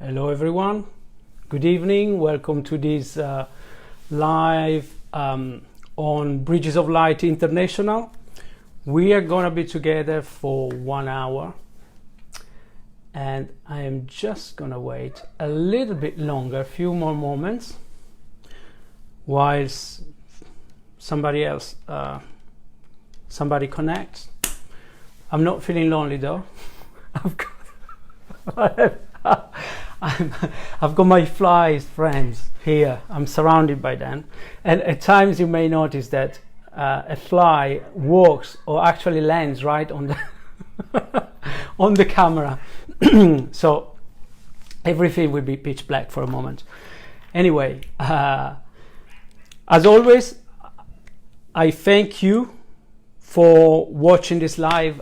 Hello everyone, good evening, welcome to this live on Bridges of Light International. We are going to be together for 1 hour and I am just going to wait a little bit longer, a few more moments, whilst somebody connects. I'm not feeling lonely though. I've got my flies friends here. I'm surrounded by them, and at times you may notice that a fly walks or actually lands right on the on the camera. So everything will be pitch black for a moment. Anyway, as always, I thank you for watching this live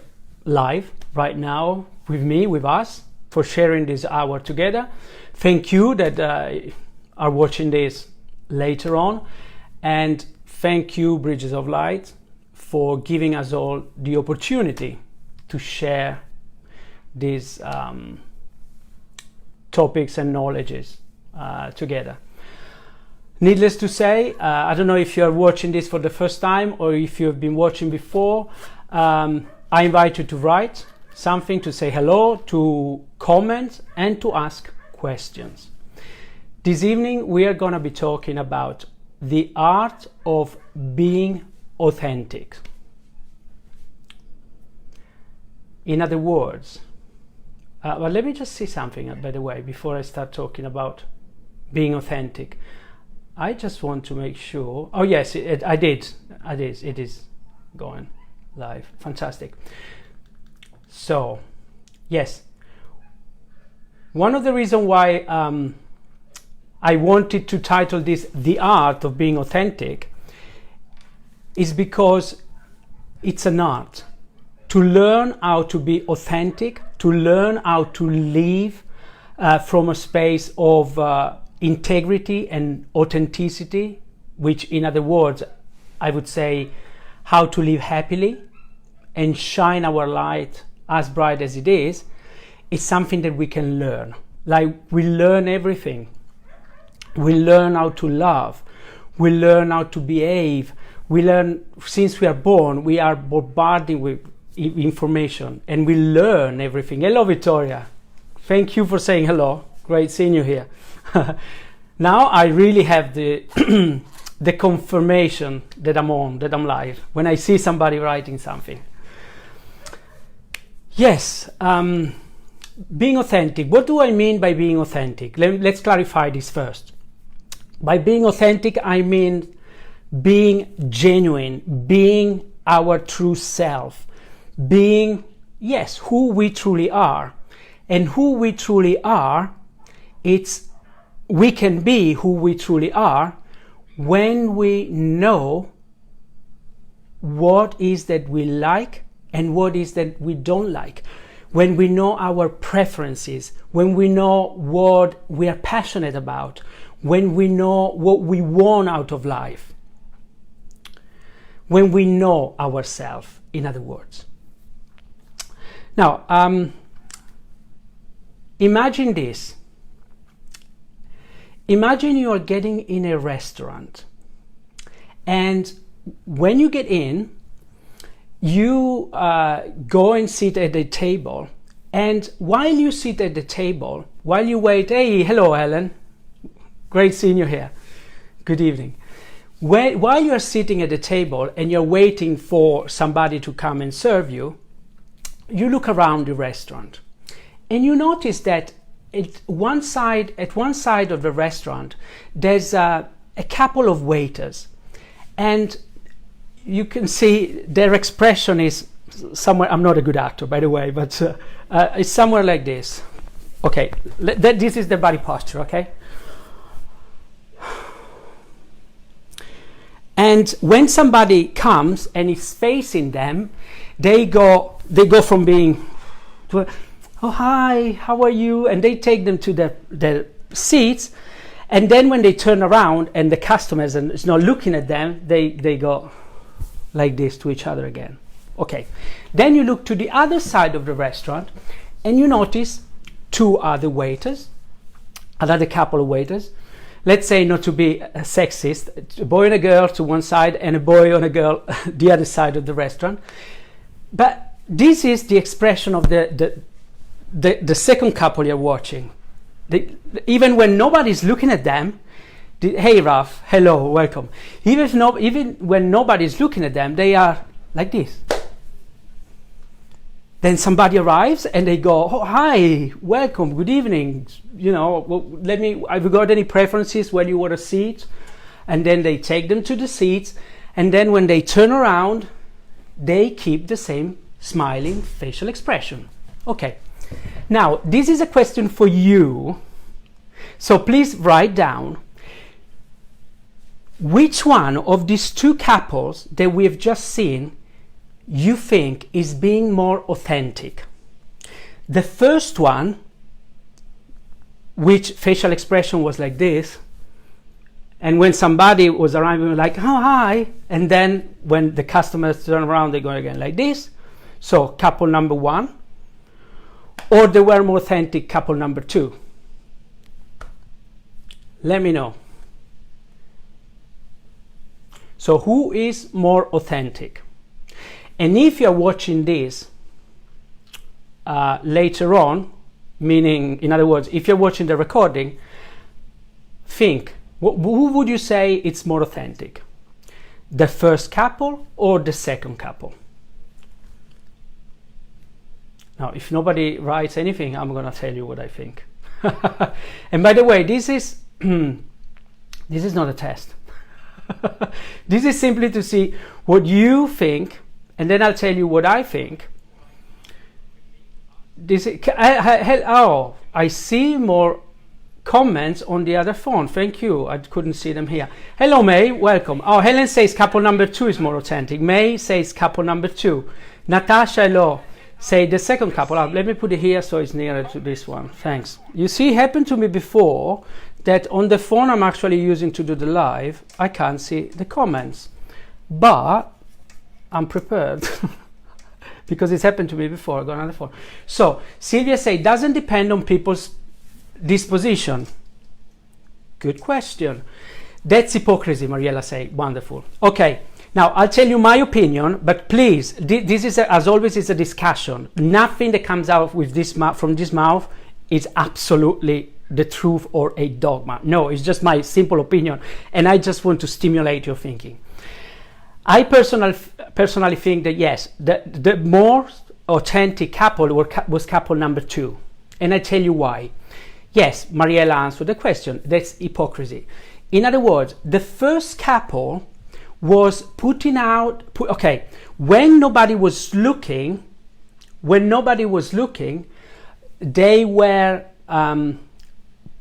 right now with me, with us, for sharing this hour together. Thank you that are watching this later on, and thank you, Bridges of Light, for giving us all the opportunity to share these topics and knowledges together. Needless to say, I don't know if you are watching this for the first time or if you have been watching before. I invite you to write something, to say hello, to comment, and to ask questions. This evening we are going to be talking about the art of being authentic. In other words, well, let me just say something, by the way, before I start talking about being authentic. I just want to make sure. Oh yes, I did. It is going live. Fantastic. So, yes, one of the reasons why I wanted to title this The Art of Being Authentic is because it's an art. To learn how to be authentic, to learn how to live from a space of integrity and authenticity, which, in other words, I would say how to live happily and shine our light as bright as it is something that we can learn. Like, we learn everything. We learn how to love. We learn how to behave. We learn, since we are born, we are bombarded with information, and we learn everything. Hello, Victoria. Thank you for saying hello. Great seeing you here. Now I really have the the confirmation that I'm on, that I'm live, when I see somebody writing something. Yes, being authentic. What do I mean by being authentic? Let's clarify this first. By being authentic, I mean being genuine, being our true self, being, yes, who we truly are. And who we truly are, we can be who we truly are when we know what is that we like and what is that we don't like, when we know our preferences, when we know what we are passionate about, when we know what we want out of life, when we know ourselves, in other words. Now, imagine this. Imagine you are getting in a restaurant, and when you get in, you go and sit at the table, and while you sit at the table, while you wait, hey, hello Helen, great seeing you here, good evening. While you're sitting at the table and you're waiting for somebody to come and serve you, you look around the restaurant and you notice that at one side of the restaurant there's a couple of waiters, and you can see their expression is somewhere. I'm not a good actor, by the way, but it's somewhere like this. Okay, this is the body posture, okay? And when somebody comes and is facing them, they go from being to, oh hi, how are you? And they take them to their seats, and then when they turn around and the customers is not looking at them, they go like this to each other again. Okay, then you look to the other side of the restaurant and you notice two other waiters another couple of waiters. Let's say, not to be sexist, a boy and a girl to one side and a boy and a girl the other side of the restaurant. But this is the expression of the second couple you're watching. Even when nobody's looking at them, hey Ralph, hello, welcome. Even when nobody's looking at them, they are like this. Then somebody arrives and they go, oh, hi, welcome, good evening. You know, well, have you got any preferences where you want a seat? And then they take them to the seats. And then when they turn around, they keep the same smiling facial expression. Okay. Now, this is a question for you. So please write down which one of these two couples that we have just seen you think is being more authentic. The first one, which facial expression was like this, and when somebody was arriving like, oh, hi, and then when the customers turn around, they go again like this. So couple number one, or they were more authentic couple number two. Let me know. So who is more authentic? And if you're watching this later on, meaning, in other words, if you're watching the recording, think, who would you say it's more authentic? The first couple or the second couple? Now, if nobody writes anything, I'm going to tell you what I think. And by the way, this is not a test. This is simply to see what you think, and then I'll tell you what I think. I see more comments on the other phone. Thank you. I couldn't see them here. Hello, May. Welcome. Oh, Helen says couple number two is more authentic. May says couple number two. Natasha, hello. Say the second couple. Let me put it here so it's nearer to this one. Thanks. You see, it happened to me before that on the phone I'm actually using to do the live, I can't see the comments. But I'm prepared because it's happened to me before. I got another phone. So Sylvia say, doesn't depend on people's disposition. Good question. That's hypocrisy, Mariella say. Wonderful. Okay, now I'll tell you my opinion, but please, this is as always is a discussion. Nothing that comes out with this from this mouth is absolutely the truth or a dogma. No, it's just my simple opinion, and I just want to stimulate your thinking. I personally think that yes, the more authentic couple was couple number two, and I tell you why. Yes, Mariella answered the question. That's hypocrisy. In other words, the first couple was putting out. When nobody was looking, they were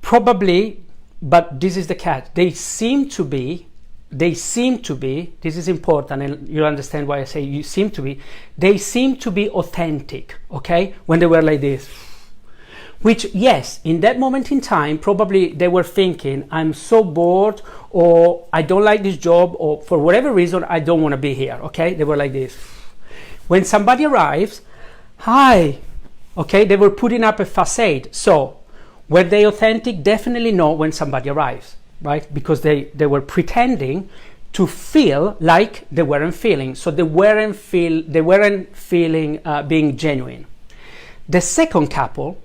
probably. But this is the catch. They seem to be. This is important, and you'll understand why I say you seem to be. They seem to be authentic, okay? When they were like this. Which, yes, in that moment in time, probably they were thinking, I'm so bored, or I don't like this job, or for whatever reason, I don't want to be here, okay? They were like this. When somebody arrives, hi, okay? They were putting up a facade. So, were they authentic? Definitely no when somebody arrives. Right? Because they were pretending to feel like they weren't feeling. So they weren't feeling being genuine. The second couple,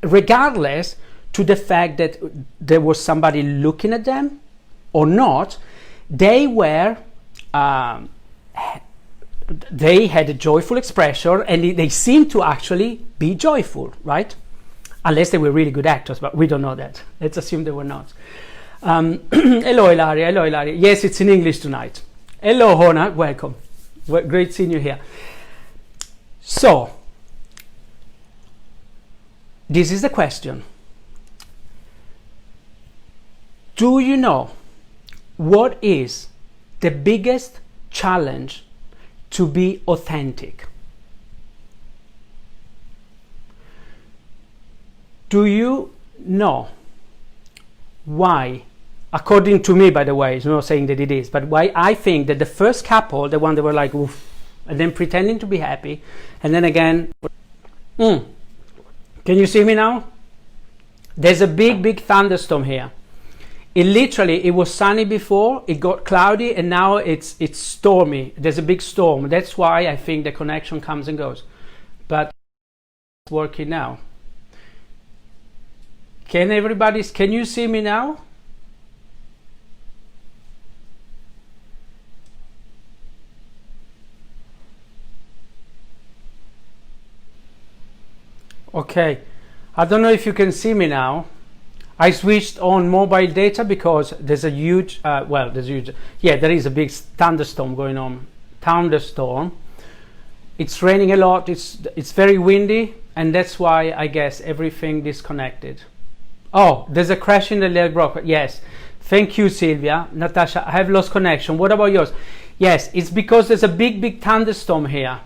regardless to the fact that there was somebody looking at them or not, they had a joyful expression, and they seemed to actually be joyful, right? Unless they were really good actors, but we don't know that. Let's assume they were not. Hello, Ilaria. Yes, it's in English tonight. Hello, Hona. Welcome. Great seeing you here. So, this is the question. Do you know what is the biggest challenge to be authentic? Do you know why, according to me, by the way, it's not saying that it is, but why I think that the first couple, the one that were like, oof, and then pretending to be happy, and then again, can you see me now? There's a big thunderstorm here. It was sunny before, it got cloudy, and now it's stormy. There's a big storm. That's why I think the connection comes and goes. But it's working now. Can you see me now? Okay, I don't know if you can see me now. I switched on mobile data because there's a huge, there is a big thunderstorm going on. Thunderstorm. It's raining a lot, it's very windy, and that's why I guess everything disconnected. Oh, there's a crash in the leg broker. Yes, thank you, Sylvia. Natasha, I have lost connection. What about yours? Yes, it's because there's a big thunderstorm here.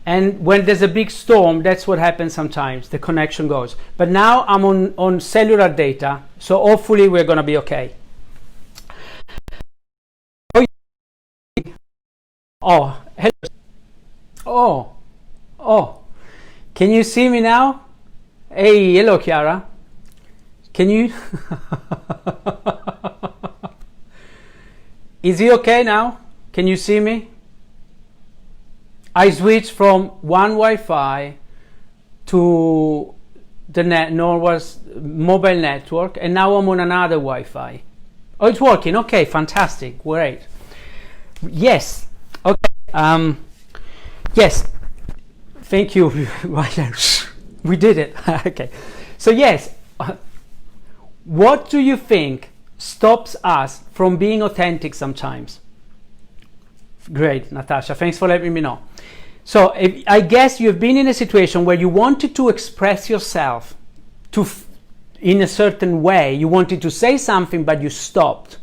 And when there's a big storm, that's what happens sometimes. The connection goes. But now I'm on cellular data, so hopefully we're going to be okay. Oh, hello. Oh. Can you see me now? Hey, hello, Chiara. Can you? Is it okay now? Can you see me? I switched from one Wi-Fi to the Norway's mobile network, and now I'm on another Wi-Fi. Oh, it's working. Okay, fantastic, great. Yes. Okay. Yes. Thank you. We did it. Okay. So yes. What do you think stops us from being authentic sometimes? Great, Natasha. Thanks for letting me know. So I guess you've been in a situation where you wanted to express yourself in a certain way. You wanted to say something, but you stopped.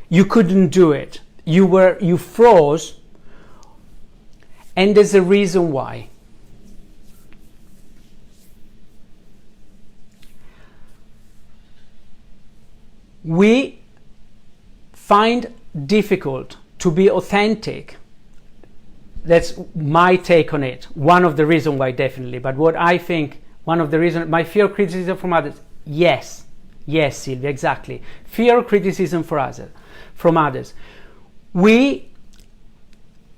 You couldn't do it. You froze. And there's a reason why. We find difficult to be authentic. That's my take on it. One of the reasons why, definitely. But what I think, one of the reasons, my fear of criticism from others. Yes, Sylvia, exactly. Fear of criticism from others. We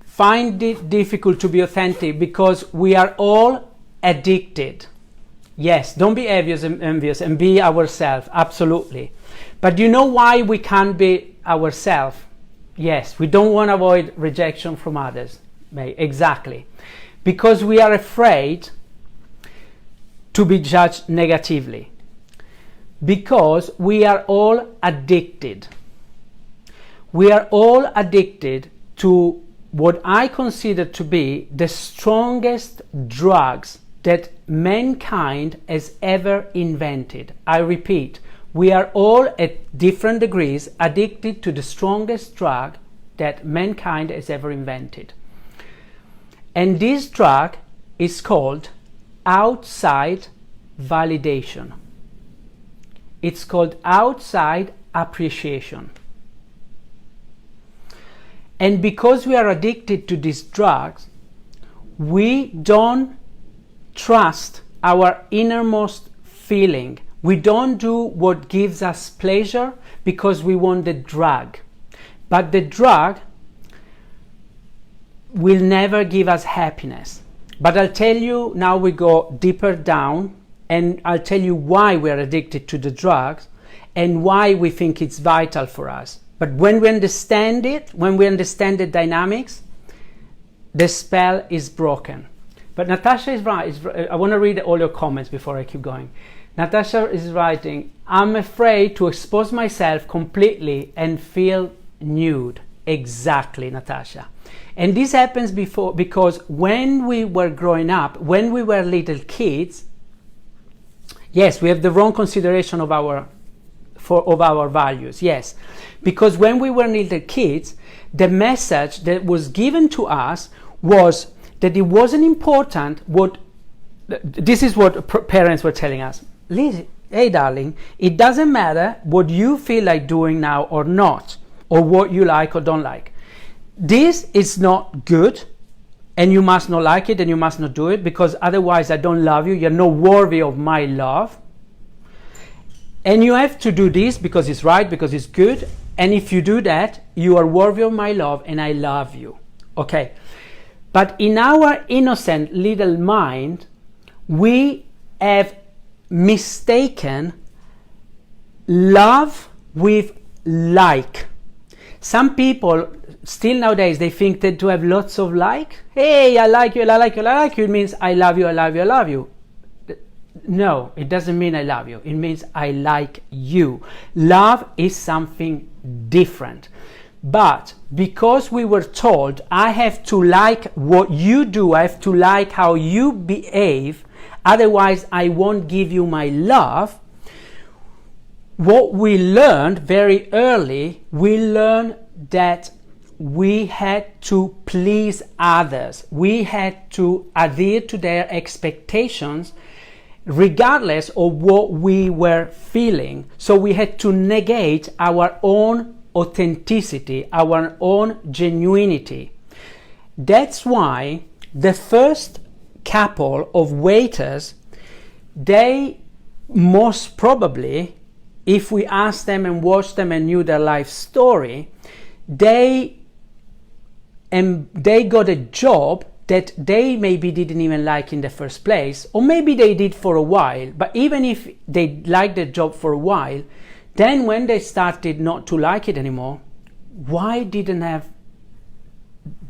find it difficult to be authentic because we are all addicted. Yes, don't be envious and be ourselves, absolutely. But you know why we can't be ourselves? Yes, we don't want to avoid rejection from others. Exactly. Because we are afraid to be judged negatively. Because we are all addicted. We are all addicted to what I consider to be the strongest drugs that mankind has ever invented. I repeat, we are all at different degrees addicted to the strongest drug that mankind has ever invented. And this drug is called outside validation. It's called outside appreciation. And because we are addicted to these drugs, we don't trust our innermost feeling. We don't do what gives us pleasure because we want the drug. But the drug will never give us happiness. But I'll tell you, now we go deeper down, and I'll tell you why we're addicted to the drugs and why we think it's vital for us. But when we understand it, when we understand the dynamics, the spell is broken. But Natasha is right. I want to read all your comments before I keep going. Natasha is writing, I'm afraid to expose myself completely and feel nude. Exactly, Natasha. And this happens because when we were growing up, when we were little kids, yes, we have the wrong consideration of our values, yes. Because when we were little kids, the message that was given to us was that it wasn't important this is what parents were telling us. Lizzie, hey darling, it doesn't matter what you feel like doing now or not, or what you like or don't like. This is not good, and you must not like it, and you must not do it, because otherwise I don't love you. You're not worthy of my love. And you have to do this because it's right, because it's good. And if you do that, you are worthy of my love and I love you. Okay. But in our innocent little mind, we have mistaken love with like. Some people still nowadays, they think that to have lots of like, hey, I like you, I like you, I like you, it means I love you, I love you, I love you. No, it doesn't mean I love you. It means I like you. Love is something different. But because we were told I have to like what you do, I have to like how you behave, otherwise I won't give you my love, what we learned very early, we learned that we had to please others. We had to adhere to their expectations regardless of what we were feeling. So we had to negate our own authenticity, our own genuinity. That's why the first couple of waiters, they most probably, if we asked them and watched them and knew their life story, they got a job that they maybe didn't even like in the first place, or maybe they did for a while. But even if they liked the job for a while, then when they started not to like it anymore, why didn't have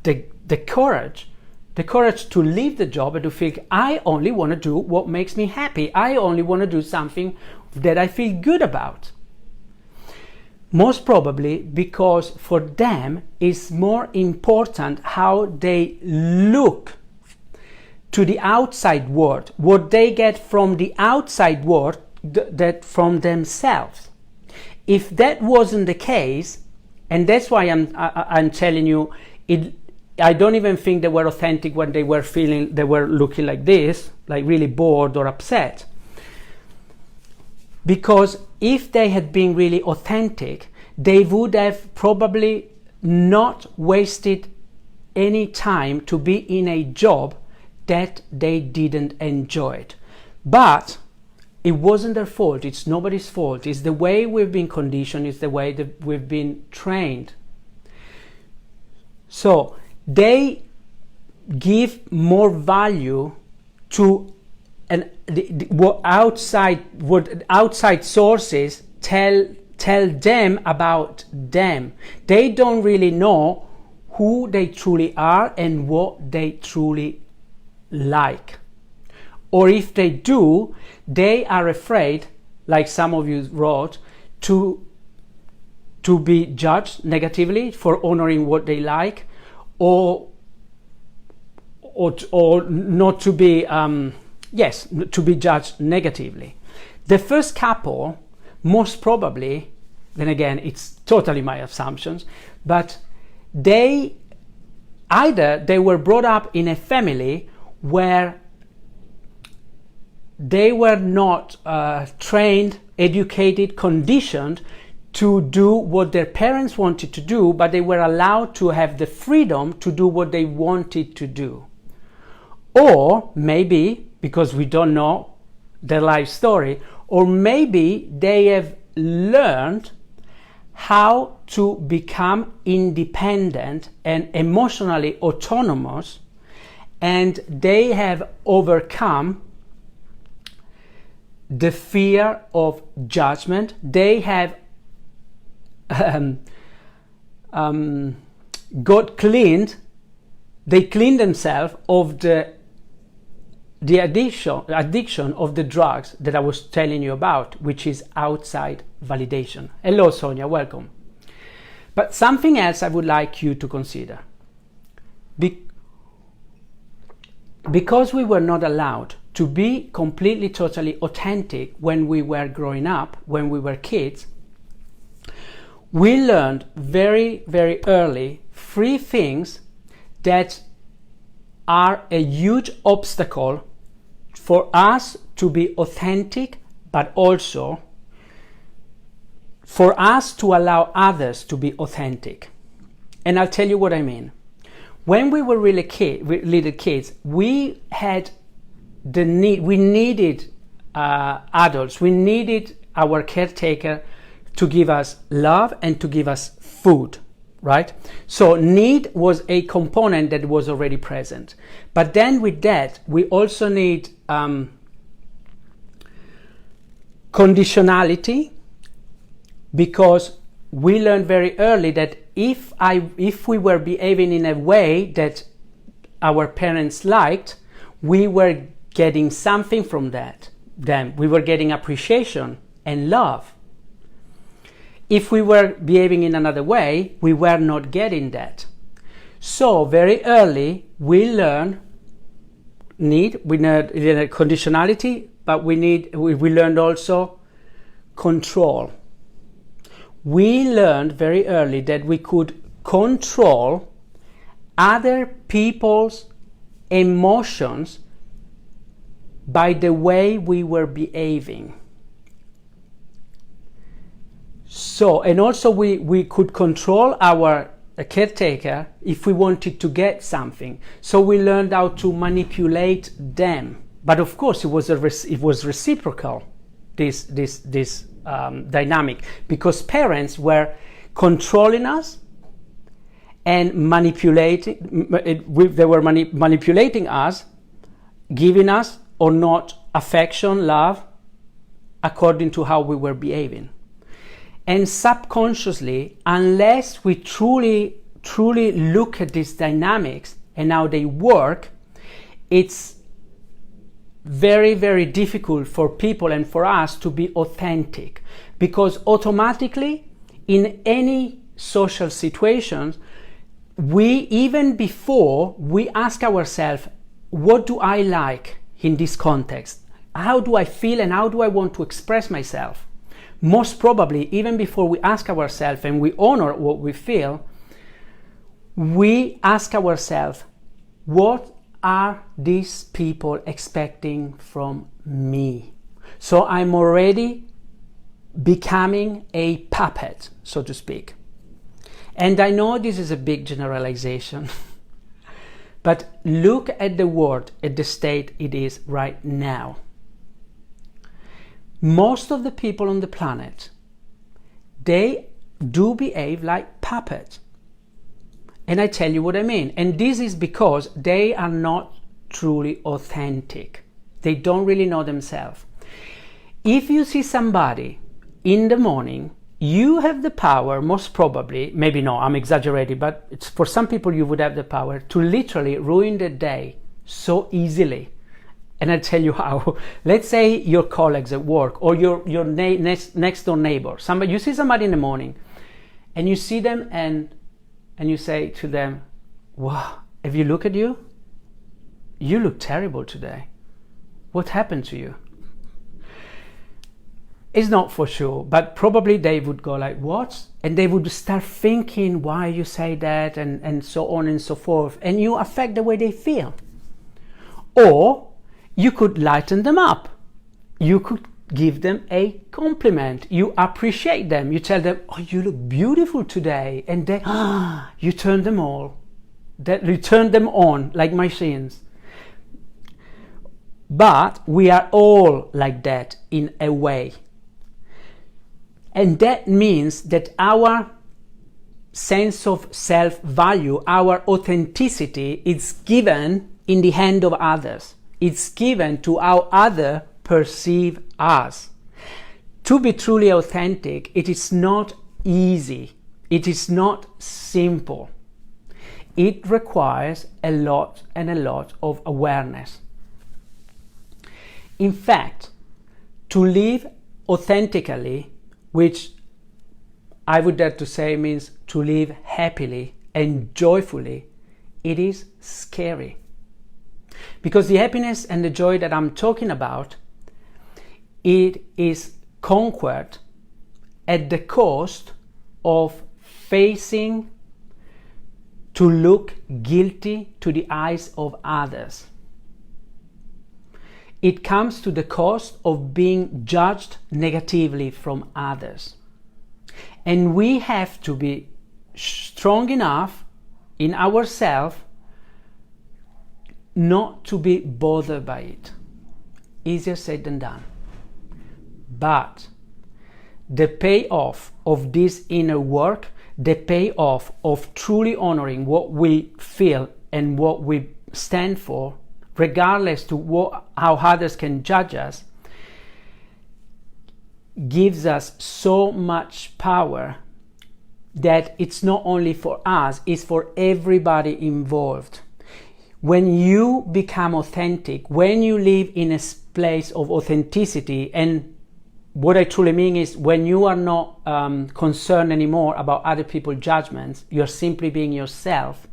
the courage to leave the job and to think, I only want to do what makes me happy. I only want to do something that I feel good about. Most probably because for them it's more important how they look to the outside world, what they get from the outside world, that from themselves. If that wasn't the case, and that's why I'm telling you, I don't even think they were authentic when they were looking like this, like really bored or upset. Because if they had been really authentic, they would have probably not wasted any time to be in a job that they didn't enjoy. But it wasn't their fault. It's nobody's fault. It's the way we've been conditioned. It's the way that we've been trained. So they give more value to what outside sources tell them about them. They don't really know who they truly are and what they truly like. Or if they do, they are afraid, like some of you wrote, to be judged negatively for honoring what they like, or not to be to be judged negatively. The first couple, most probably, then again, it's totally my assumptions, but they were brought up in a family where they were not trained, educated, conditioned to do what their parents wanted to do, but they were allowed to have the freedom to do what they wanted to do. Or maybe, because we don't know their life story, or maybe they have learned how to become independent and emotionally autonomous, and they have overcome the fear of judgment. They have got cleaned. They cleaned themselves of the addiction of the drugs that I was telling you about, which is outside validation. Hello, Sonia, welcome. But something else I would like you to consider. Because we were not allowed to be completely, totally authentic when we were growing up, when we were kids, we learned very, very early 3 things that are a huge obstacle for us to be authentic, but also for us to allow others to be authentic. And I'll tell you what I mean. When we were little kids, we had the need, we needed adults, we needed our caretaker to give us love and to give us food, right? So need was a component that was already present. But then with that, we also need conditionality, because we learned very early that if we were behaving in a way that our parents liked, we were getting something from that. Then we were getting appreciation and love. If we were behaving in another way, we were not getting that. So very early we learned conditionality, but we learned also control. We learned very early that we could control other people's emotions by the way we were behaving. So, and also we could control our caretaker if we wanted to get something. So we learned how to manipulate them. But of course, it was reciprocal, this dynamic, because parents were controlling us and manipulating. They were manipulating us, giving us or not affection, love, according to how we were behaving. And subconsciously, unless we truly look at these dynamics and how they work, it's very, very difficult for people and for us to be authentic, because automatically in any social situations, even before we ask ourselves, what do I like in this context? How do I feel and how do I want to express myself? Most probably, even before we ask ourselves and we honor what we feel, we ask ourselves, what are these people expecting from me? So I'm already becoming a puppet, so to speak. And I know this is a big generalization, but look at the world, at the state it is right now. Most of the people on the planet, they do behave like puppets. And I tell you what I mean. And this is because they are not truly authentic. They don't really know themselves. If you see somebody in the morning, you have the power, most probably, maybe no, I'm exaggerating, but it's for some people you would have the power to literally ruin the day so easily. And I'll tell you how. Let's say your colleagues at work or your next door neighbor. You see somebody in the morning and you see them and you say to them, wow, if you look at you look terrible today. What happened to you? It's not for sure, but probably they would go like, what? And they would start thinking why you say that and so on and so forth. And you affect the way they feel. Or you could lighten them up. You could give them a compliment. You appreciate them. You tell them, oh, you look beautiful today. And then you turn them on like machines. But we are all like that in a way. And that means that our sense of self-value, our authenticity, is given in the hand of others. It's given to how others perceive us. To be truly authentic, it is not easy. It is not simple. It requires a lot of awareness. In fact, to live authentically, which I would dare to say means to live happily and joyfully, it is scary. Because the happiness and the joy that I'm talking about, it is conquered at the cost of facing to look guilty to the eyes of others. It comes to the cost of being judged negatively from others. And we have to be strong enough in ourselves not to be bothered by it. Easier said than done. But the payoff of this inner work, the payoff of truly honoring what we feel and what we stand for, regardless to how others can judge us, gives us so much power that it's not only for us, it's for everybody involved. When you become authentic, when you live in a place of authenticity, and what I truly mean is when you are not concerned anymore about other people's judgments, you're simply being yourself,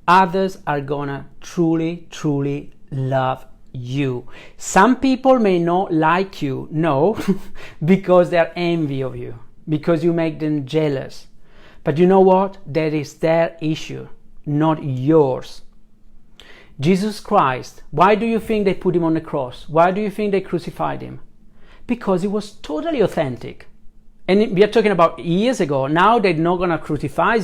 others are gonna truly, truly love you. Some people may not like you, no, because they're envy of you, because you make them jealous. But you know what? That is their issue, not yours. Jesus Christ, why do you think they put him on the cross? Why do you think they crucified him? Because he was totally authentic. And we are talking about years ago. Now they're not going to crucify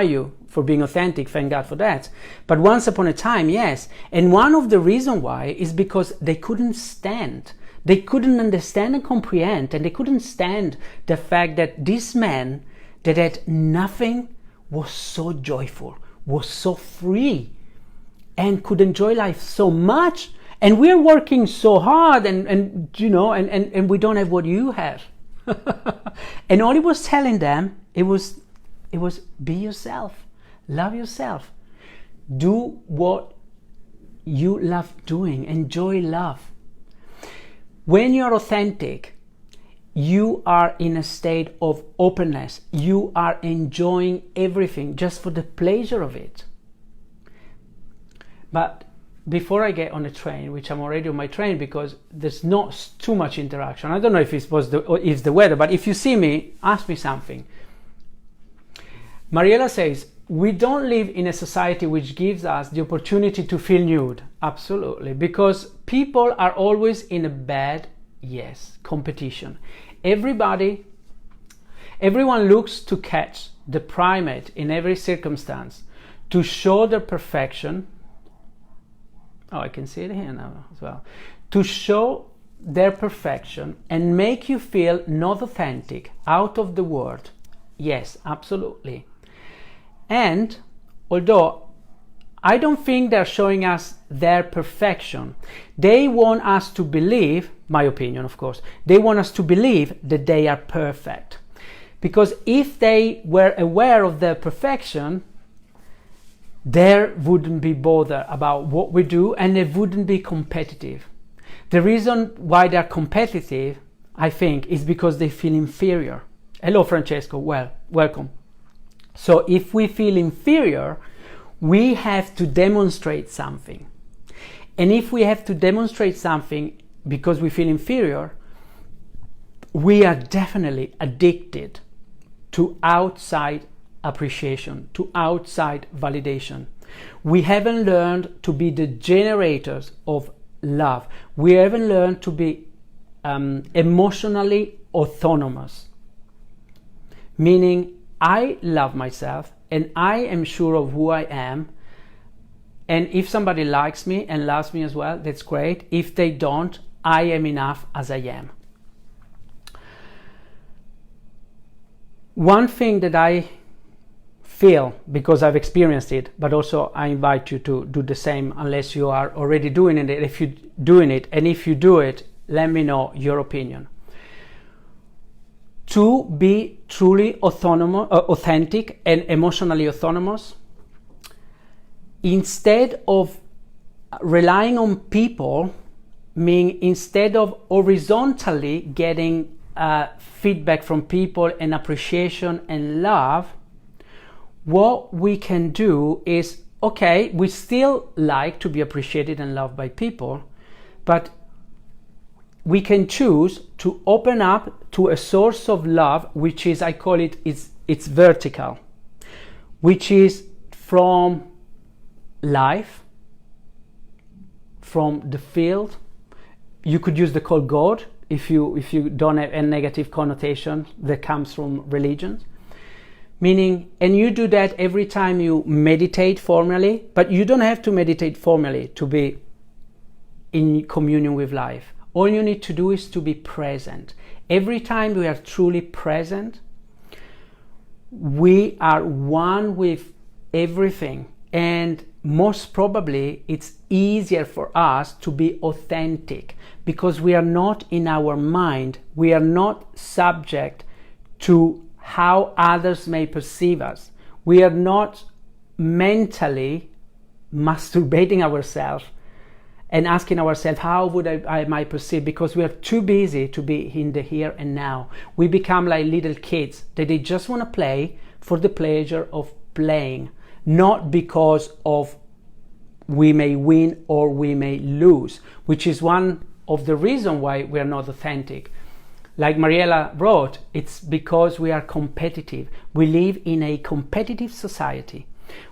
you for being authentic, thank God for that. But once upon a time, yes. And one of the reasons why is because they couldn't stand. They couldn't understand and comprehend, and they couldn't stand the fact that this man that had nothing was so joyful, was so free, and could enjoy life so much. And we're working so hard and we don't have what you have. And all he was telling them, it was be yourself, love yourself, do what you love doing, enjoy love. When you're authentic, you are in a state of openness. You are enjoying everything just for the pleasure of it. But before I get on the train, which I'm already on my train because there's not too much interaction. I don't know if it's the weather, but if you see me, ask me something. Mariela says, we don't live in a society which gives us the opportunity to feel nude. Absolutely. Because people are always in a bad, competition. Everyone looks to catch the primate in every circumstance, to show their perfection. Oh, I can see it here now as well. To show their perfection and make you feel not authentic, out of the world. Yes, absolutely. And although I don't think they're showing us their perfection, they want us to believe, my opinion of course, they want us to believe that they are perfect. Because if they were aware of their perfection, there wouldn't be bother about what we do, and they wouldn't be competitive. The reason why they're competitive, I think, is because they feel inferior. Hello, Francesco. Well, welcome. So if we feel inferior, we have to demonstrate something. And if we have to demonstrate something because we feel inferior, we are definitely addicted to outside appreciation, to outside validation. We haven't learned to be the generators of love. We haven't learned to be emotionally autonomous, meaning I love myself and I am sure of who I am, and if somebody likes me and loves me as well, that's great. If they don't, I am enough as I am. One thing that I feel, because I've experienced it, but also I invite you to do the same unless you are already doing it. If you're doing it, and if you do it, let me know your opinion. To be truly autonomous, authentic and emotionally autonomous, instead of relying on people, meaning instead of horizontally getting feedback from people and appreciation and love, what we can do is, okay, we still like to be appreciated and loved by people, but we can choose to open up to a source of love, which is, I call it, it's vertical, which is from life, from the field. You could use the call God if you don't have a negative connotation that comes from religions. Meaning, and you do that every time you meditate formally, but you don't have to meditate formally to be in communion with life. All you need to do is to be present. Every time we are truly present, we are one with everything, and most probably it's easier for us to be authentic because we are not in our mind. We are not subject to how others may perceive us. We are not mentally masturbating ourselves and asking ourselves, how would I might perceive, because we are too busy to be in the here and now. We become like little kids that they just want to play for the pleasure of playing, not because of we may win or we may lose, which is one of the reasons why we are not authentic. Like Mariella wrote, it's because we are competitive. We live in a competitive society.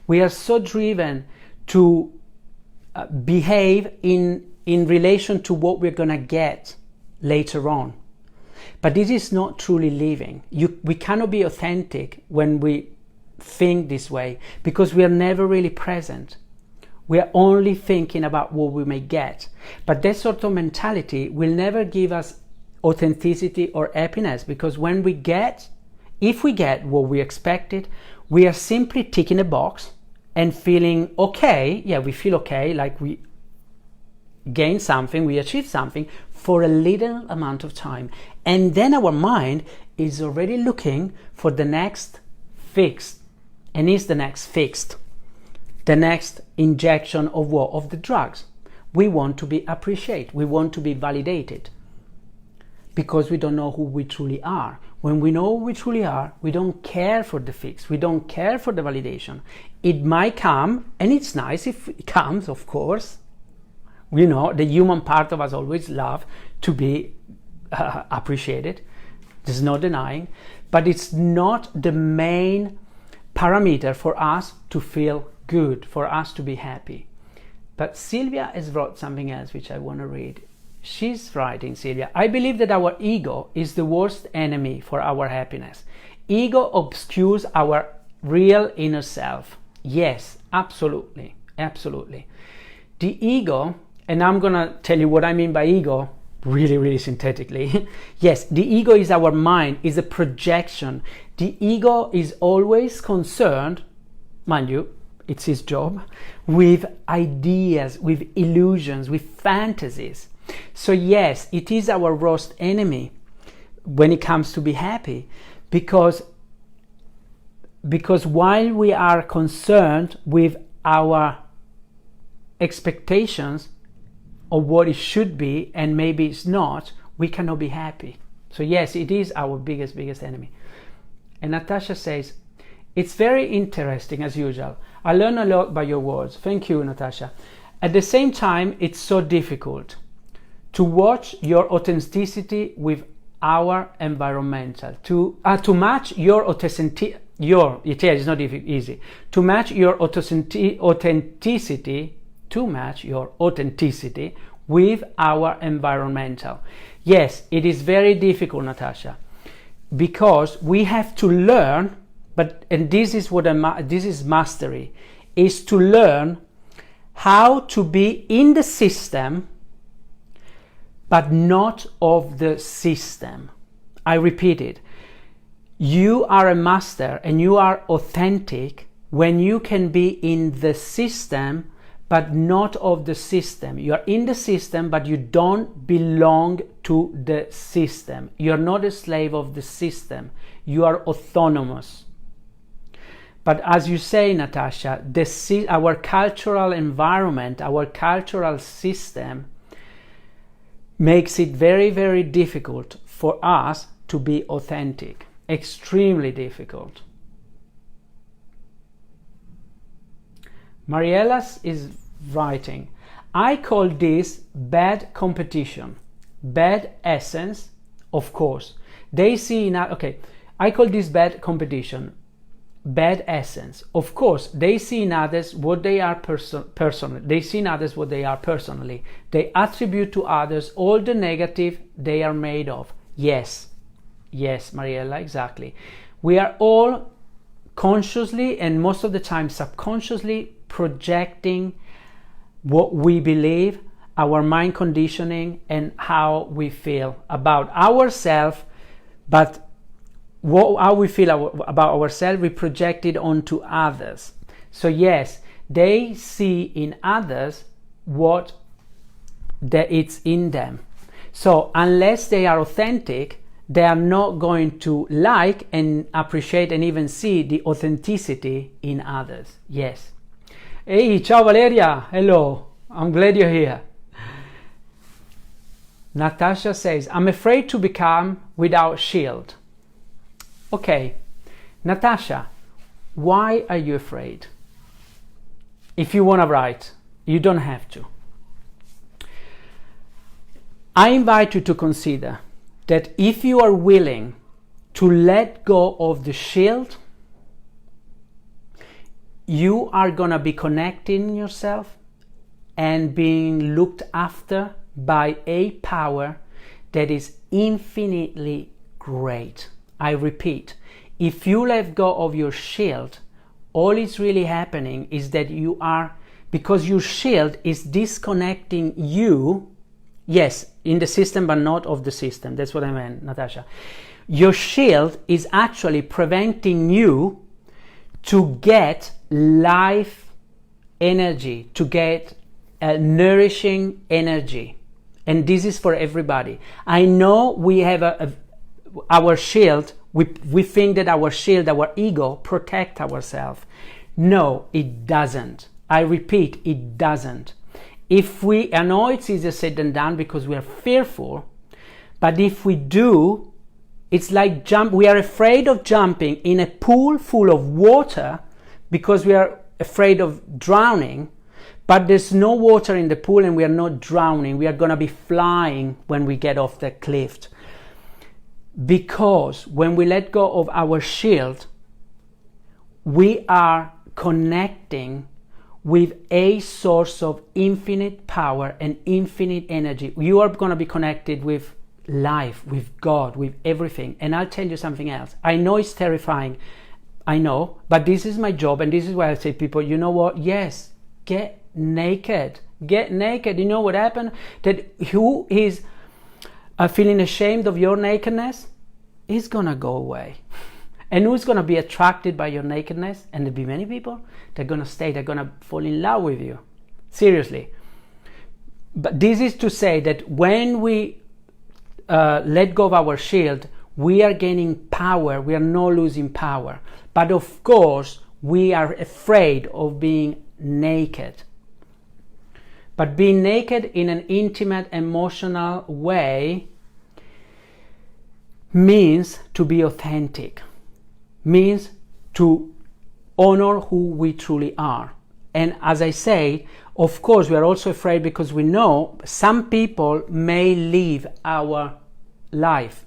We are so driven to behave in relation to what we're going to get later on. But this is not truly living. We cannot be authentic when we think this way, because we are never really present. We are only thinking about what we may get. But that sort of mentality will never give us authenticity or happiness, because if we get what we expected, we are simply ticking a box and feeling okay. Yeah, we feel okay, like we gain something, we achieve something for a little amount of time. And then our mind is already looking for the next fix. And is the next fixed? The next injection of what? Of the drugs. We want to be appreciated. We want to be validated. Because we don't know who we truly are. When we know who we truly are, we don't care for the fix. We don't care for the validation. It might come, and it's nice if it comes, of course. You know, the human part of us always love to be appreciated. There's no denying. But it's not the main parameter for us to feel good, for us to be happy. But Sylvia has wrote something else which I want to read. She's writing, Sylvia, I believe that our ego is the worst enemy for our happiness. Ego obscures our real inner self. Yes, absolutely, absolutely. The ego, and I'm gonna tell you what I mean by ego really, really synthetically. Yes, the ego is our mind, is a projection. The ego is always concerned, mind you, it's his job, with ideas, with illusions, with fantasies. So yes, it is our worst enemy when it comes to be happy, because while we are concerned with our expectations of what it should be and maybe it's not, we cannot be happy. So yes, it is our biggest enemy. And Natasha says, it's very interesting as usual. I learn a lot by your words. Thank you, Natasha. At the same time, it's so difficult to watch your authenticity with our environmental, to match your authenticity. It's not easy to match your authenticity with our environmental. Yes, it is very difficult, Natasha, because we have to learn. And this is this is mastery, is to learn how to be in the system, but not of the system. I repeat it. You are a master and you are authentic when you can be in the system, but not of the system. You are in the system, but you don't belong to the system. You are not a slave of the system. You are autonomous. But as you say, Natasha, our cultural environment, our cultural system makes it very, very difficult for us to be authentic. Extremely difficult. Marielas is writing, I call this bad competition, bad essence, of course. They see in I call this bad competition, bad essence. Of course, they see in others what they are personally. They see in others what they are personally. They attribute to others all the negative they are made of. Yes, Mariella, exactly. We are all consciously and most of the time subconsciously projecting what we believe our mind conditioning and how we feel about ourselves, but how we feel about ourselves, we project it onto others. So yes, they see in others what it's in them. So unless they are authentic, they are not going to like and appreciate and even see the authenticity in others. Yes. Hey, ciao Valeria. Hello. I'm glad you're here. Natasha says, I'm afraid to become without shield. Okay. Natasha, why are you afraid? If you want to write, you don't have to. I invite you to consider that if you are willing to let go of the shield, you are going to be connecting yourself and being looked after by a power that is infinitely great. I repeat, if you let go of your shield, all is really happening is that you are, because your shield is disconnecting you. Yes, in the system, but not of the system. That's what I meant, Natasha. Your shield is actually preventing you to get life energy, to get nourishing energy. And this is for everybody. I know we have our shield. We think that our shield, our ego, protect ourselves. No, it doesn't. I repeat, it doesn't. I know it's easier said than done because we are fearful, but if we do, it's like we are afraid of jumping in a pool full of water because we are afraid of drowning, but there's no water in the pool and we are not drowning. We are going to be flying when we get off the cliff. Because when we let go of our shield, we are connecting with a source of infinite power and infinite energy. You are going to be connected with life, with God, with everything. And I'll tell you something else. I know it's terrifying. I know, but this is my job, and this is why I say, people, you know what? Yes, get naked. Get naked. You know what happened? That who is feeling ashamed of your nakedness is going to go away. And who's going to be attracted by your nakedness? And there'll be many people. They're going to stay. They're going to fall in love with you. Seriously. But this is to say that when we let go of our shield, we are gaining power. We are not losing power. But of course, we are afraid of being naked. But being naked in an intimate, emotional way means to be authentic. Means to honor who we truly are. And as I say, of course, we are also afraid because we know some people may leave our life.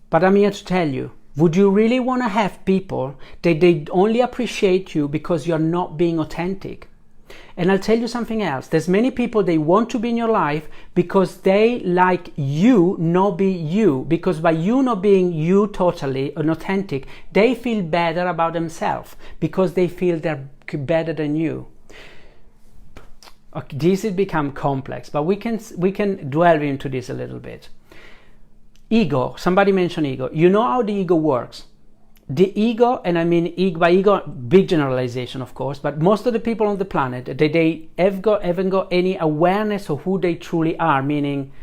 But I'm here to tell you, would you really want to have people that they only appreciate you because you're not being authentic? And I'll tell you something else. There's many people, they want to be in your life because they like you not be you. Because by you not being you totally and authentic, they feel better about themselves because they feel they're better than you. Okay, this has become complex, but we can delve into this a little bit. Ego. Somebody mentioned ego. You know how the ego works. The ego, and I mean by ego, big generalization of course, but most of the people on the planet, they haven't got any awareness of who they truly are, meaning,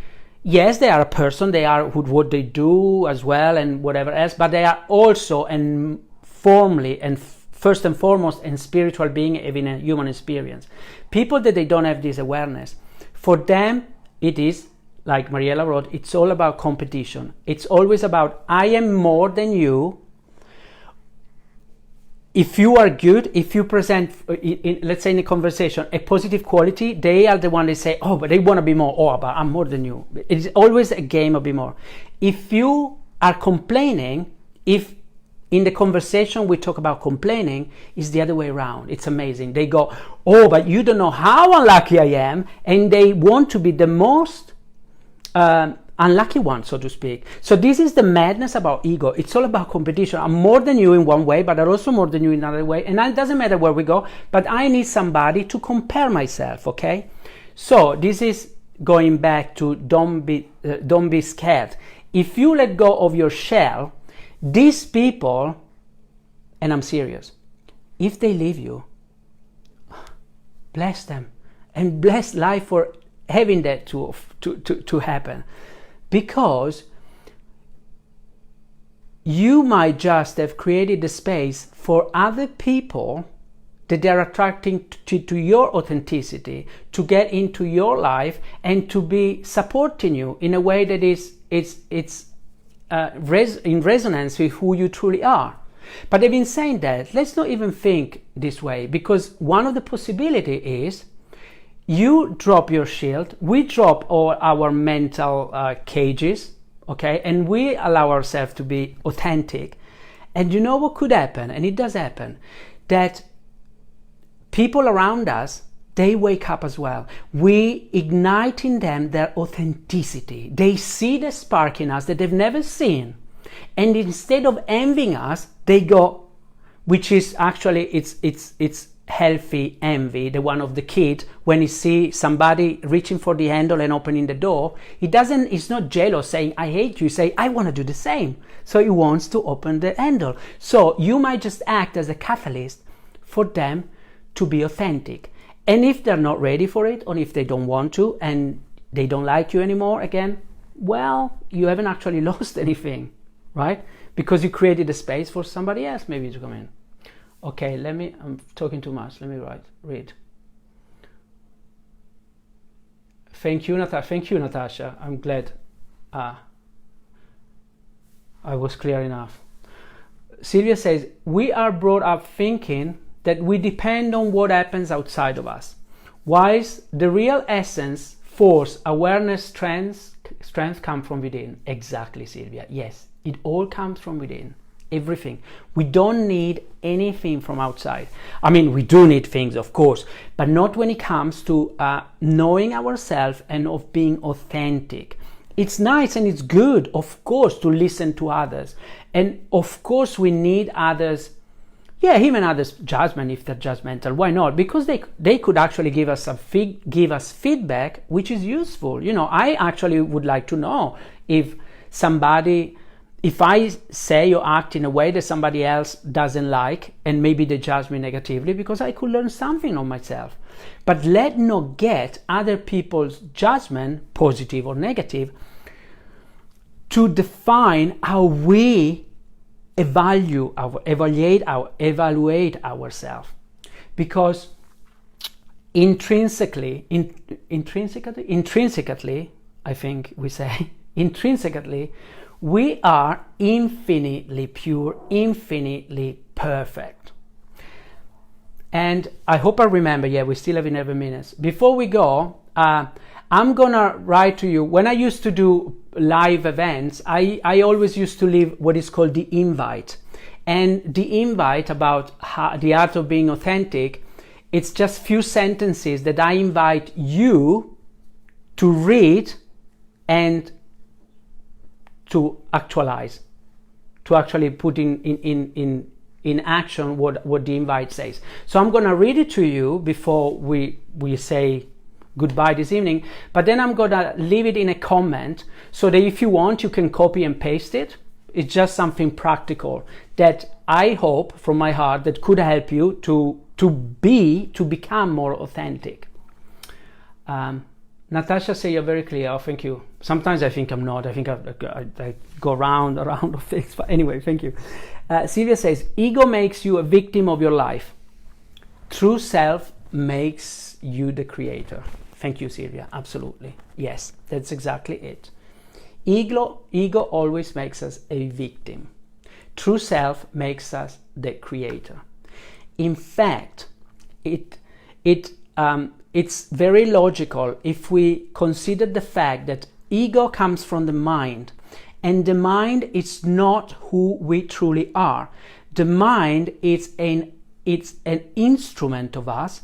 yes, they are a person, they are what they do as well and whatever else, but they are also and formally and first and foremost a spiritual being having a human experience. People that they don't have this awareness, for them it is, like Mariella wrote, it's all about competition. It's always about, I am more than you. If you are good, if you present, let's say in a conversation, a positive quality, they are the one that say, oh, but they want to be more. Oh, but I'm more than you. It's always a game of be more. If you are complaining, if in the conversation we talk about complaining, it's the other way around. It's amazing. They go, oh, but you don't know how unlucky I am. And they want to be the most unlucky one, so to speak. So this is the madness about ego. It's all about competition. I'm more than you in one way, but I'm also more than you in another way. And it doesn't matter where we go, but I need somebody to compare myself, okay? So this is going back to don't be scared. If you let go of your shell, these people, and I'm serious, if they leave you, bless them and bless life for having that to happen, because you might just have created the space for other people that they're attracting to your authenticity, to get into your life and to be supporting you in a way that is in resonance with who you truly are. But having said that, let's not even think this way, because one of the possibilities is you drop your shield, we drop all our mental cages, okay, and we allow ourselves to be authentic. And you know what could happen, and it does happen, that people around us, they wake up as well. We ignite in them their authenticity. They see the spark in us that they've never seen. And instead of envying us, they go, which is actually, it's healthy envy, the one of the kid, when he sees somebody reaching for the handle and opening the door, he's not jealous saying, I hate you, say, I want to do the same. So he wants to open the handle. So you might just act as a catalyst for them to be authentic. And if they're not ready for it, or if they don't want to, and they don't like you anymore again, well, you haven't actually lost anything, right? Because you created a space for somebody else maybe to come in. Okay, I'm talking too much. Let me read. Thank you, Natasha. I'm glad I was clear enough. Sylvia says, we are brought up thinking that we depend on what happens outside of us, whilst the real essence, force, awareness, strength come from within. Exactly, Sylvia. Yes, it all comes from within. Everything. We don't need anything from outside. I mean, we do need things, of course, but not when it comes to knowing ourselves and of being authentic. It's nice and it's good, of course, to listen to others. And of course, we need others. Yeah, even others' judgment if they're judgmental. Why not? Because they could actually give us feedback, which is useful. You know, I actually would like to know if I say or act in a way that somebody else doesn't like, and maybe they judge me negatively, because I could learn something on myself. But let not get other people's judgment, positive or negative, to define how we evaluate ourselves. Because intrinsically, I think we say, intrinsically, we are infinitely pure, infinitely perfect. And I hope I remember, we still have 11 minutes. Before we go, I'm gonna write to you. When I used to do live events, I always used to leave what is called the invite. And the invite about the art of being authentic, it's just few sentences that I invite you to read and to actualize, to actually put in action what the invite says. So I'm going to read it to you before we say goodbye this evening, but then I'm going to leave it in a comment so that if you want, you can copy and paste it. It's just something practical that I hope from my heart that could help you to become more authentic. Natasha say you're very clear. Oh, thank you. Sometimes I think I'm not. I think I go around of things. But anyway, thank you. Sylvia says, ego makes you a victim of your life. True self makes you the creator. Thank you, Sylvia. Absolutely. Yes, that's exactly it. Ego always makes us a victim. True self makes us the creator. In fact, it's very logical if we consider the fact that ego comes from the mind, and the mind is not who we truly are. The mind is an instrument of us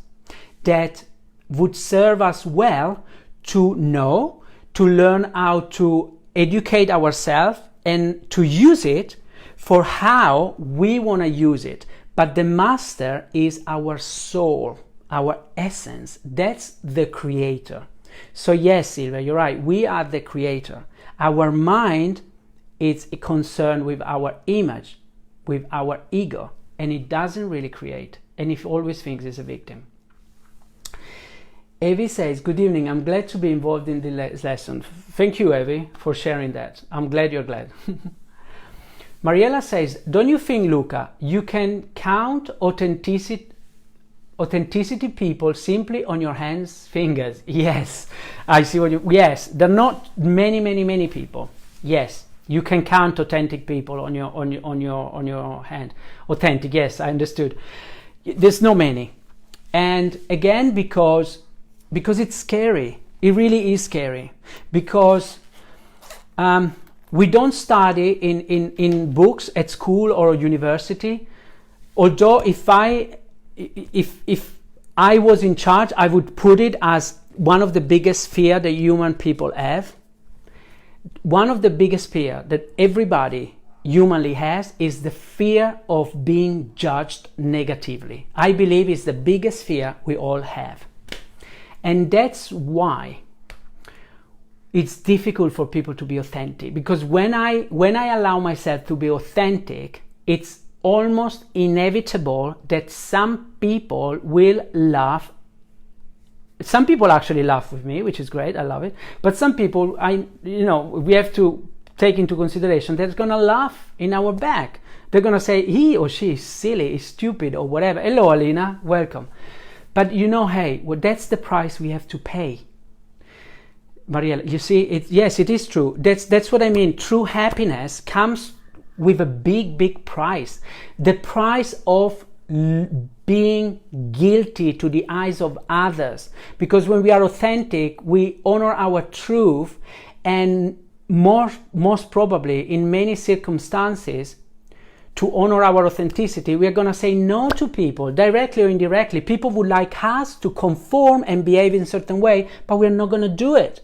that would serve us well to know, to learn how to educate ourselves and to use it for how we want to use it. But the master is our soul. our essence. That's the creator. So yes, Silvia, you're right. We are the creator. Our mind is concerned with our image, with our ego, and it doesn't really create. And it always thinks it's a victim. Evie says, good evening. I'm glad to be involved in the lesson. Thank you, Evie, for sharing that. I'm glad you're glad. Mariella says, don't you think, Luca, you can count authenticity people simply on your hands, fingers? Yes, I see what you, yes, there are not many people. Yes, you can count authentic people on your hand. Authentic, yes, I understood. There's no many. And again, because it's scary. It really is scary. Because we don't study in books at school or university. Although if I was in charge, I would put it as one of the biggest fear that human people have. One of the biggest fear that everybody humanly has is the fear of being judged negatively. I believe it's the biggest fear we all have. And that's why it's difficult for people to be authentic, because when I allow myself to be authentic, it's almost inevitable that some people will laugh. Some people actually laugh with me, which is great, I love it. But some people, we have to take into consideration that's gonna laugh in our back. They're gonna say he or she is silly, is stupid, or whatever. Hello, Alina, welcome. But hey, well, that's the price we have to pay. Mariella, you see, yes, it is true. That's what I mean. True happiness comes with a big price. The price of being guilty to the eyes of others. Because when we are authentic, we honor our truth, and most probably in many circumstances, to honor our authenticity, we are going to say no to people, directly or indirectly. People would like us to conform and behave in a certain way, but we're not going to do it.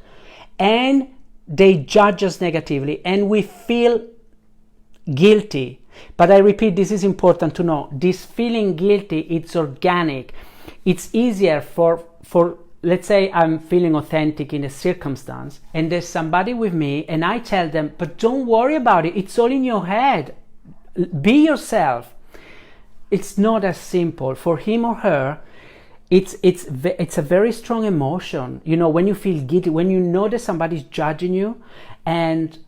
And they judge us negatively, and we feel guilty. But I repeat, this is important to know. This feeling guilty, it's organic. It's easier for let's say I'm feeling authentic in a circumstance, and there's somebody with me, and I tell them, but don't worry about it. It's all in your head. Be yourself. It's not as simple. For him or her, it's a very strong emotion. When you feel guilty, when you know that somebody's judging you, and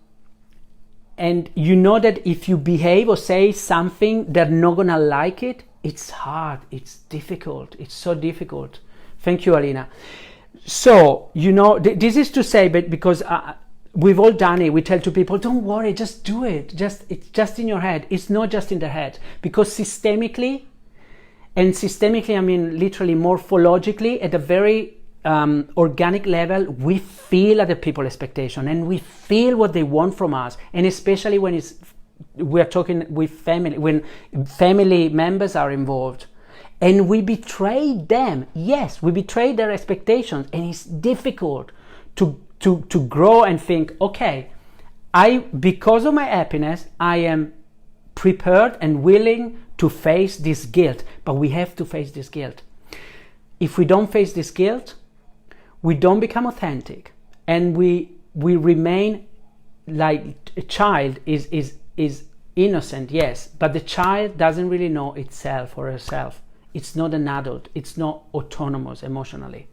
you know that if you behave or say something, they're not gonna like it. It's hard. It's difficult. It's so difficult. Thank you, Alina. So this is to say, but because we've all done it. We tell to people, don't worry, just do it. It's just in your head. It's not just in the head, because systemically, I mean literally morphologically, at a very organic level, we feel other people's expectation, and we feel what they want from us. And especially when we're talking with family, when family members are involved, and we betray them. Yes, we betray their expectations, and it's difficult to grow and think, okay, because of my happiness, I am prepared and willing to face this guilt. But we have to face this guilt. If we don't face this guilt, we don't become authentic, and we remain like a child is innocent, yes, but the child doesn't really know itself or herself. It's not an adult. It's not autonomous emotionally.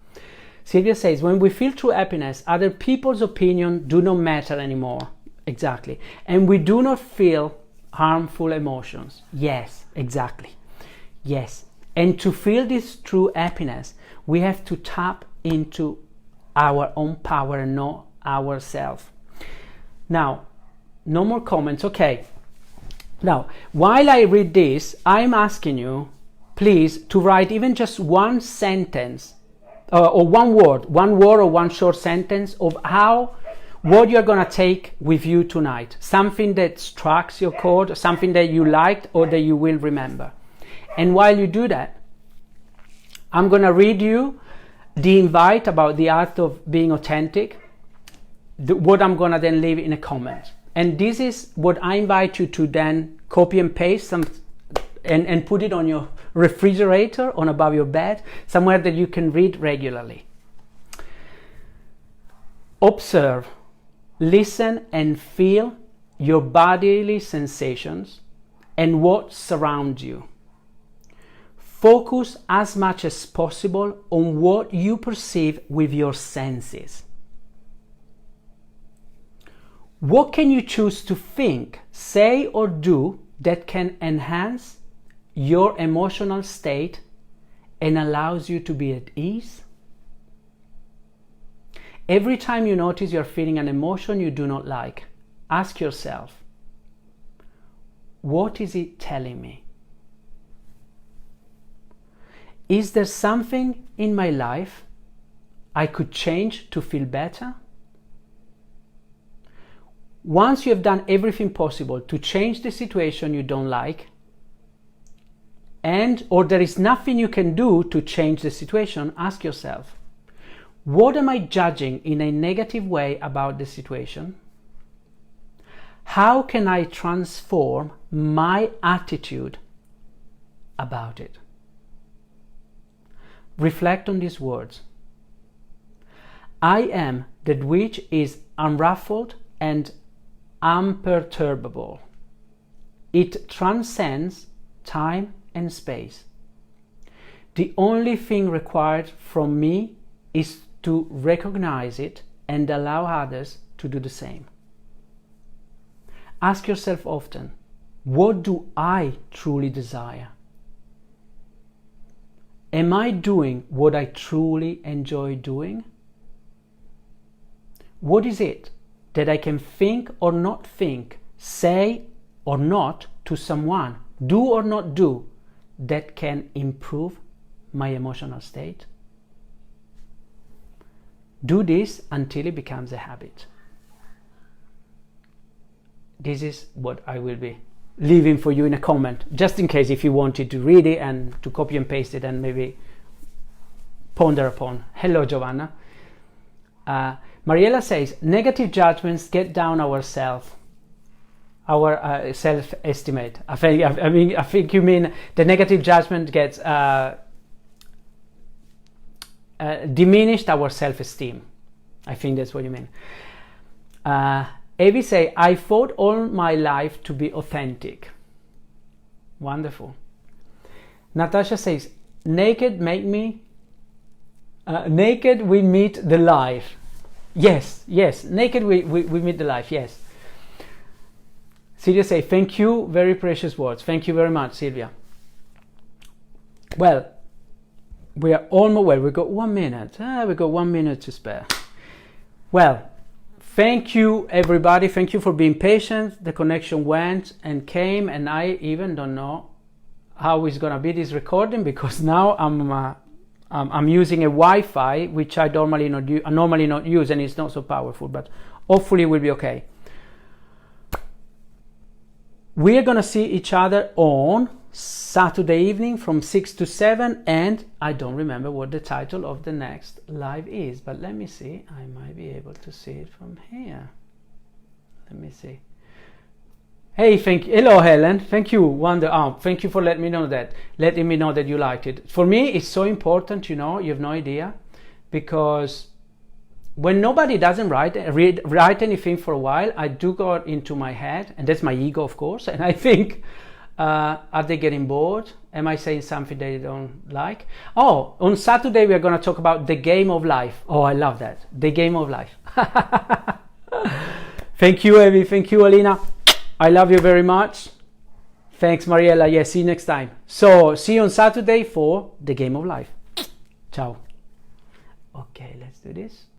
Sylvia says, when we feel true happiness, other people's opinion do not matter anymore. Exactly. And we do not feel harmful emotions. Yes, exactly. Yes. And to feel this true happiness, we have to tap into our own power and know ourselves. Now, no more comments. Okay. Now, while I read this, I'm asking you, please, to write even just one sentence or one word or one short sentence of what you're going to take with you tonight. Something that strikes your chord, something that you liked or that you will remember. And while you do that, I'm going to read you the invite about the art of being authentic, what I'm going to then leave in a comment. And this is what I invite you to then copy and paste and put it on your refrigerator on above your bed, somewhere that you can read regularly. Observe, listen and feel your bodily sensations and what surrounds you. Focus as much as possible on what you perceive with your senses. What can you choose to think, say, or do that can enhance your emotional state and allows you to be at ease? Every time you notice you're feeling an emotion you do not like, ask yourself, what is it telling me? Is there something in my life I could change to feel better? Once you have done everything possible to change the situation you don't like, or there is nothing you can do to change the situation, ask yourself, what am I judging in a negative way about the situation? How can I transform my attitude about it? Reflect on these words. I am that which is unruffled and imperturbable. It transcends time and space. The only thing required from me is to recognize it and allow others to do the same. Ask yourself often, what do I truly desire? Am I doing what I truly enjoy doing? What is it that I can think or not think, say or not to someone, do or not do, that can improve my emotional state? Do this until it becomes a habit. This is what I will be leaving for you in a comment, just in case if you wanted to read it and to copy and paste it and maybe ponder upon. Hello, Giovanna. Mariella says, negative judgments get down our self-estimate. I think you mean the negative judgment gets diminished our self-esteem. I think that's what you mean. Avi say, I fought all my life to be authentic. Wonderful. Natasha says, naked we meet the life. Yes, naked we meet the life, yes. Sylvia say, thank you, very precious words. Thank you very much, Sylvia. Well, we are almost, well, we got 1 minute. We got 1 minute to spare. Well, thank you, everybody. Thank you for being patient. The connection went and came, and I even don't know how it's gonna be this recording, because now I'm using a Wi-Fi which I normally not use, and it's not so powerful, but hopefully it will be okay. We are gonna see each other on Saturday evening from 6 to 7, and I don't remember what the title of the next live is, but let me see. I might be able to see it from here. Let me see. Hey, hello Helen, thank you, thank you for letting me know that you liked it. For me, it's so important, you have no idea, because when nobody doesn't write anything for a while, I do go into my head, and that's my ego, of course, and I think, are they getting bored? Am I saying something they don't like? Oh, on Saturday we are going to talk about the game of life. Oh, I love that, the game of life. Thank you, Evie. Thank you, Alina. I love you very much. Thanks, Mariella. Yeah, see you next time. So, see you on Saturday for the game of life. Ciao. Okay, let's do this.